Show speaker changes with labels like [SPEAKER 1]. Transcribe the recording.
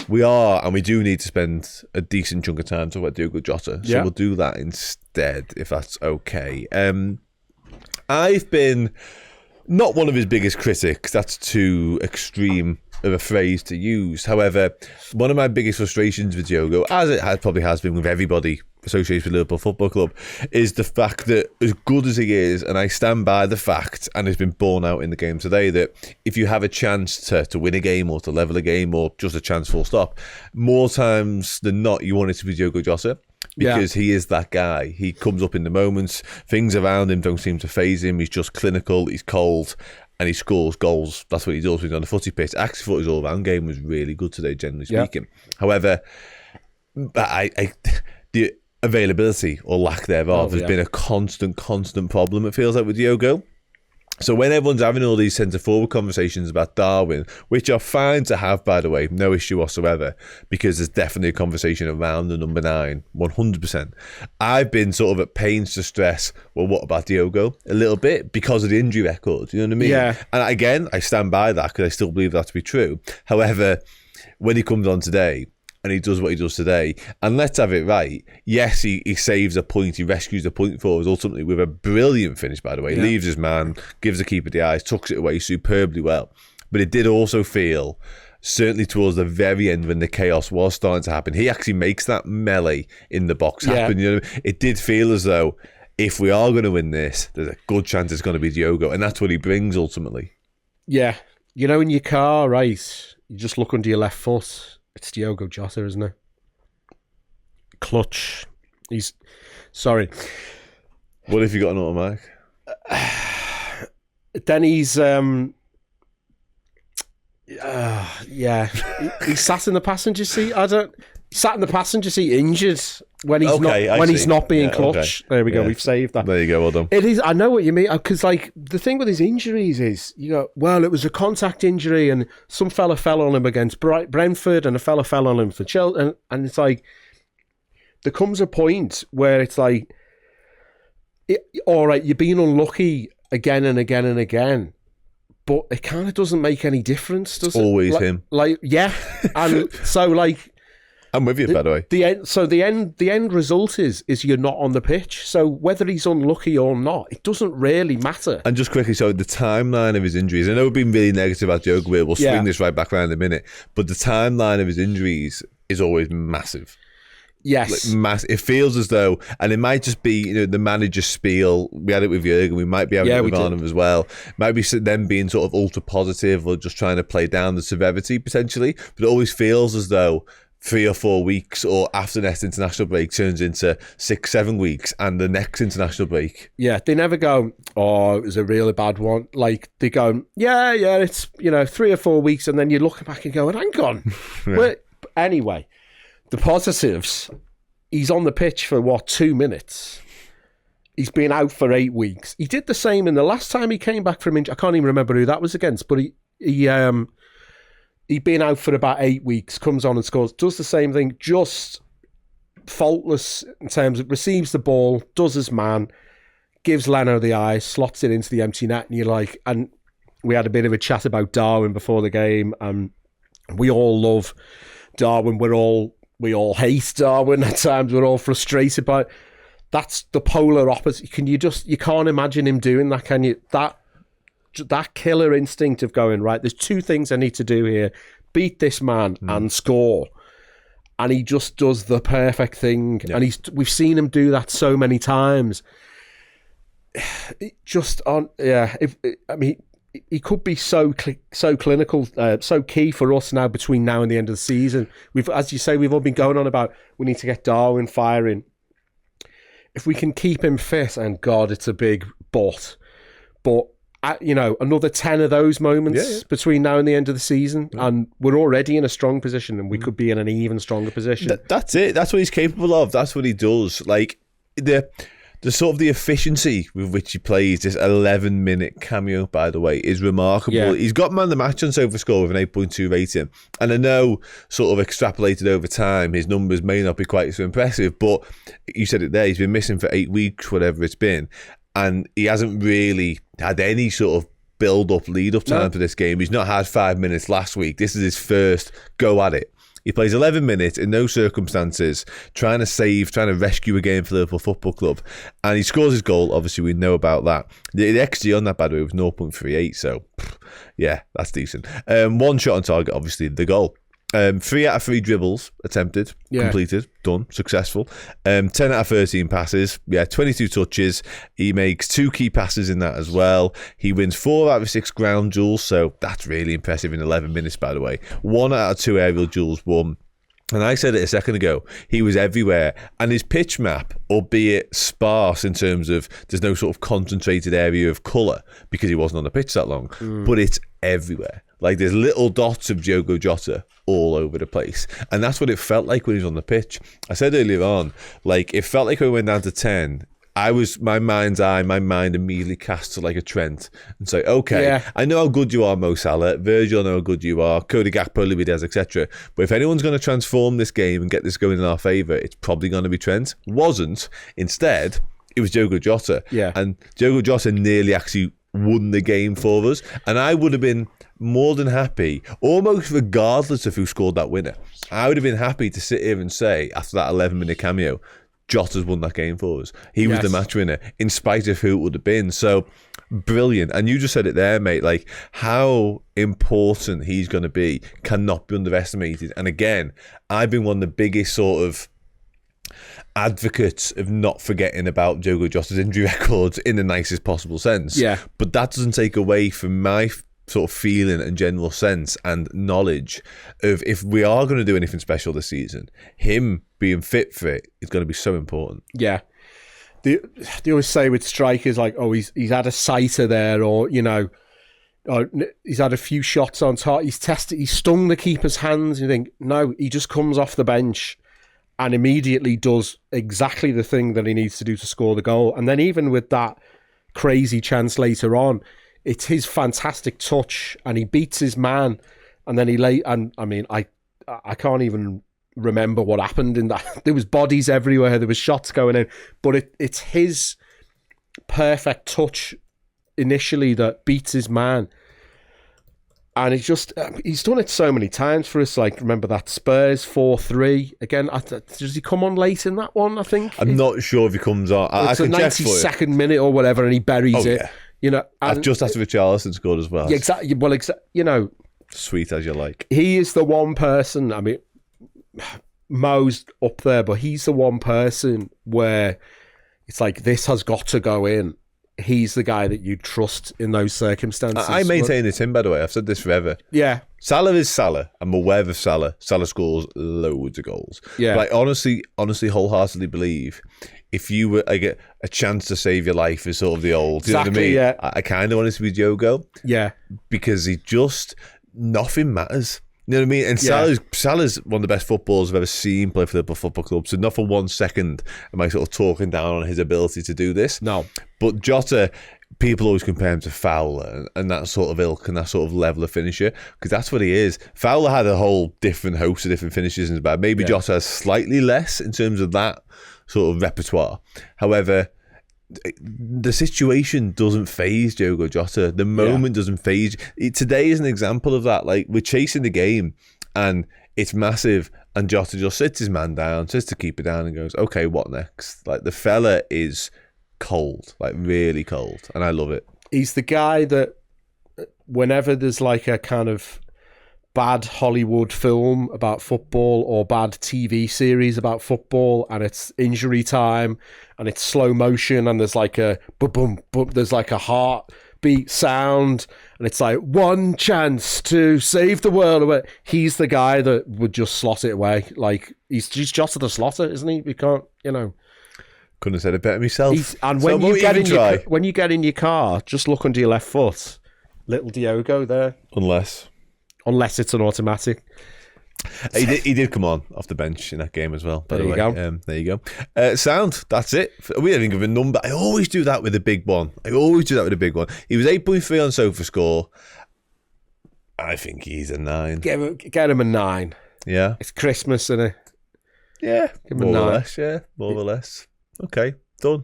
[SPEAKER 1] We are, and we do need to spend a decent chunk of time talking about Diogo Jota. So we'll do that instead, if that's okay. I've been not one of his biggest critics. That's too extreme of a phrase to use. However, one of my biggest frustrations with Diogo, as it probably has been with everybody associated with Liverpool Football Club, is the fact that as good as he is, and I stand by the fact, and it's been borne out in the game today, that if you have a chance to win a game or to level a game or just a chance full stop, more times than not you want it to be Diogo Jota, because he is that guy. He comes up in the moments, things around him don't seem to faze him, he's just clinical, he's cold, and he scores goals. That's what he does when he's on the footy pitch. I actually thought his all-round game was really good today, generally speaking. However, the availability or lack thereof has been a constant problem, it feels like, with Diogo. So when everyone's having all these centre-forward conversations about Darwin, which are fine to have, by the way, no issue whatsoever, because there's definitely a conversation around the number 9, 100%. I've been sort of at pains to stress, well, what about Diogo? A little bit, because of the injury record, you know what I mean?
[SPEAKER 2] Yeah.
[SPEAKER 1] And again, I stand by that, because I still believe that to be true. However, when he comes on today, and he does what he does today, and let's have it right, yes, he saves a point, he rescues a point for us, ultimately with a brilliant finish, by the way. Leaves his man, gives the keeper the eyes, tucks it away superbly well. But it did also feel, certainly towards the very end when the chaos was starting to happen, he actually makes that melee in the box happen. You know, it did feel as though if we are going to win this, there's a good chance it's going to be Diogo, and that's what he brings ultimately. Yeah.
[SPEAKER 2] You know, in your car, right, you just look under your left foot. It's Diogo Jota, isn't it? Clutch. Sorry.
[SPEAKER 1] What if you got an automatic?
[SPEAKER 2] Then he's... he sat in the passenger seat. Sat in the passenger seat injured when he's not being clutch. Okay. There we go. We've saved that.
[SPEAKER 1] There you go. Well done.
[SPEAKER 2] It is. I know what you mean, because like the thing with his injuries is, you go, well, it was a contact injury, and some fella fell on him against Brentford, and a fella fell on him for Chelsea, and it's like there comes a point where it's like, all right, you're being unlucky again and again and again. But it kind of doesn't make any difference, does it?
[SPEAKER 1] Always him.
[SPEAKER 2] And so like,
[SPEAKER 1] I'm with you, by the way.
[SPEAKER 2] The end result is you're not on the pitch. So whether he's unlucky or not, it doesn't really matter.
[SPEAKER 1] And just quickly, so the timeline of his injuries, I know we've been really negative about Diogo. We'll swing this right back around in a minute. But the timeline of his injuries is always massive.
[SPEAKER 2] Yes.
[SPEAKER 1] It feels as though, and it might just be, you know, the manager's spiel. We had it with Jurgen, we might be having it with Arnhem as well. Might be them being sort of ultra positive or just trying to play down the severity potentially. But it always feels as though 3 or 4 weeks or after the next international break turns into 6-7 weeks and the next international break.
[SPEAKER 2] Yeah, they never go, oh, it was a really bad one. Like, they go, yeah, it's, 3 or 4 weeks, and then you look back and go, hang on. Anyway, the positives, he's on the pitch for, 2 minutes? He's been out for 8 weeks. He did the same in the last time he came back from injury. I can't even remember who that was against, but he'd been out for about 8 weeks, comes on and scores, does the same thing, just faultless in terms of receives the ball, does his man, gives Leno the eye, slots it into the empty net, and you're like, and we had a bit of a chat about Darwin before the game, and we all love Darwin, we all hate Darwin at times, we're all frustrated by it. That's the polar opposite. You can't imagine him doing that, can you? That killer instinct of going, right, there's 2 things I need to do here. Beat this man and score. And he just does the perfect thing. Yeah. And we've seen him do that so many times. He could be so clinical, so key for us now between now and the end of the season. As you say, we've all been going on about we need to get Darwin firing. If we can keep him fit, and God, it's a big but another 10 of those moments between now and the end of the season, and we're already in a strong position, and we could be in an even stronger position.
[SPEAKER 1] That's it. That's what he's capable of. That's what he does. Like the sort of the efficiency with which he plays this 11-minute cameo, by the way, is remarkable. Yeah. He's got man of the match on SofaScore with an 8.2 rating, and I know sort of extrapolated over time his numbers may not be quite so impressive, but you said it there, he's been missing for 8 weeks, whatever it's been. And he hasn't really had any sort of build-up, lead-up time for this game. He's not had 5 minutes last week. This is his first go at it. He plays 11 minutes in no circumstances, trying to rescue a game for Liverpool Football Club. And he scores his goal. Obviously, we know about that. The XG on that, by the way, was 0.38. So, yeah, that's decent. One shot on target, obviously, the goal. 3 out of 3 dribbles attempted, completed, done, successful. 10 out of 13 passes, 22 touches. He makes 2 key passes in that as well. He wins 4 out of 6 ground duels, so that's really impressive in 11 minutes, by the way. 1 out of 2 aerial duels won. And I said it a second ago, he was everywhere. And his pitch map, albeit sparse in terms of there's no sort of concentrated area of colour because he wasn't on the pitch that long, but it's everywhere. Like, there's little dots of Diogo Jota all over the place. And that's what it felt like when he was on the pitch. I said earlier on, like, it felt like when we went down to 10, my mind immediately cast to like a Trent and say, okay, I know how good you are, Mo Salah, Virgil, I know how good you are, Cody Gakpo, Luis, etc. But if anyone's going to transform this game and get this going in our favour, it's probably going to be Trent. Wasn't. Instead, it was Diogo Jota.
[SPEAKER 2] Yeah.
[SPEAKER 1] And Diogo Jota nearly actually won the game for us. And I would have been more than happy, almost regardless of who scored that winner, I would have been happy to sit here and say, after that 11-minute cameo, Jota's won that game for us. He was the match winner, in spite of who it would have been. So, brilliant. And you just said it there, mate. Like, how important he's going to be cannot be underestimated. And again, I've been one of the biggest sort of advocates of not forgetting about Diogo Jota's injury records in the nicest possible sense.
[SPEAKER 2] Yeah.
[SPEAKER 1] But that doesn't take away from my sort of feeling and general sense and knowledge of, if we are going to do anything special this season, him being fit for it is going to be so important.
[SPEAKER 2] Yeah. They always say with strikers, like, oh, he's had a sighter there, or, you know, or he's had a few shots on target, he's stung the keeper's hands. You think, no, he just comes off the bench and immediately does exactly the thing that he needs to do to score the goal. And then even with that crazy chance later on, it's his fantastic touch, and he beats his man, and then I can't even remember what happened in that. There was bodies everywhere, there was shots going in, but it's his perfect touch initially that beats his man. And he's done it so many times for us. Like, remember that Spurs 4-3 again? Does he come on late in that one? I think
[SPEAKER 1] I'm not sure if he comes on.
[SPEAKER 2] It's a 92nd minute or whatever, and he buries it.
[SPEAKER 1] Yeah.
[SPEAKER 2] You know, and
[SPEAKER 1] just after Richarlison scored as well.
[SPEAKER 2] Yeah, exactly. Well, you know,
[SPEAKER 1] sweet as you like.
[SPEAKER 2] He is the one person. I mean, Mo's up there, but he's the one person where it's like, this has got to go in. He's the guy that you trust in those circumstances.
[SPEAKER 1] I maintain it's him, by the way. I've said this forever.
[SPEAKER 2] Yeah.
[SPEAKER 1] Salah is Salah. I'm aware of Salah. Salah scores loads of goals.
[SPEAKER 2] Yeah.
[SPEAKER 1] But I honestly, wholeheartedly believe if you were get a chance to save your life is sort of the old, you know what I mean?
[SPEAKER 2] Yeah.
[SPEAKER 1] I kind of want it to be Diogo.
[SPEAKER 2] Yeah.
[SPEAKER 1] Because nothing matters. You know what I mean? And Salah's one of the best footballers I've ever seen play for the Liverpool Football Club. So not for 1 second am I sort of talking down on his ability to do this.
[SPEAKER 2] No.
[SPEAKER 1] But Jota, people always compare him to Fowler and that sort of ilk and that sort of level of finisher, because that's what he is. Fowler had a whole different host of different finishes in his bag. Maybe Jota has slightly less in terms of that sort of repertoire. However, the situation doesn't faze Diogo Jota. The moment doesn't faze. Today is an example of that. Like, we're chasing the game and it's massive, and Jota just sits his man down, says to keep it down, and goes, okay, what next? Like, the fella is cold, like really cold, and I love it.
[SPEAKER 2] He's the guy that whenever there's like a kind of bad Hollywood film about football or bad TV series about football, and it's injury time and it's slow motion and there's like a boom, there's like a heartbeat sound and it's like one chance to save the world. He's the guy that would just slot it away. Like, he's Jota the Slotter, isn't he? We can't, you know.
[SPEAKER 1] Couldn't have said it better myself.
[SPEAKER 2] And when you get in your car, just look under your left foot. Little Diogo there. Unless it's an automatic.
[SPEAKER 1] He did come on off the bench in that game as well, by the way. There you go. Sound, that's it. We didn't give a number. I always do that with a big one. He was 8.3 on SofaScore. I think he's a 9.
[SPEAKER 2] Get him a 9.
[SPEAKER 1] Yeah.
[SPEAKER 2] It's Christmas, isn't it?
[SPEAKER 1] Yeah.
[SPEAKER 2] Give him a 9.
[SPEAKER 1] More or less. Okay, done.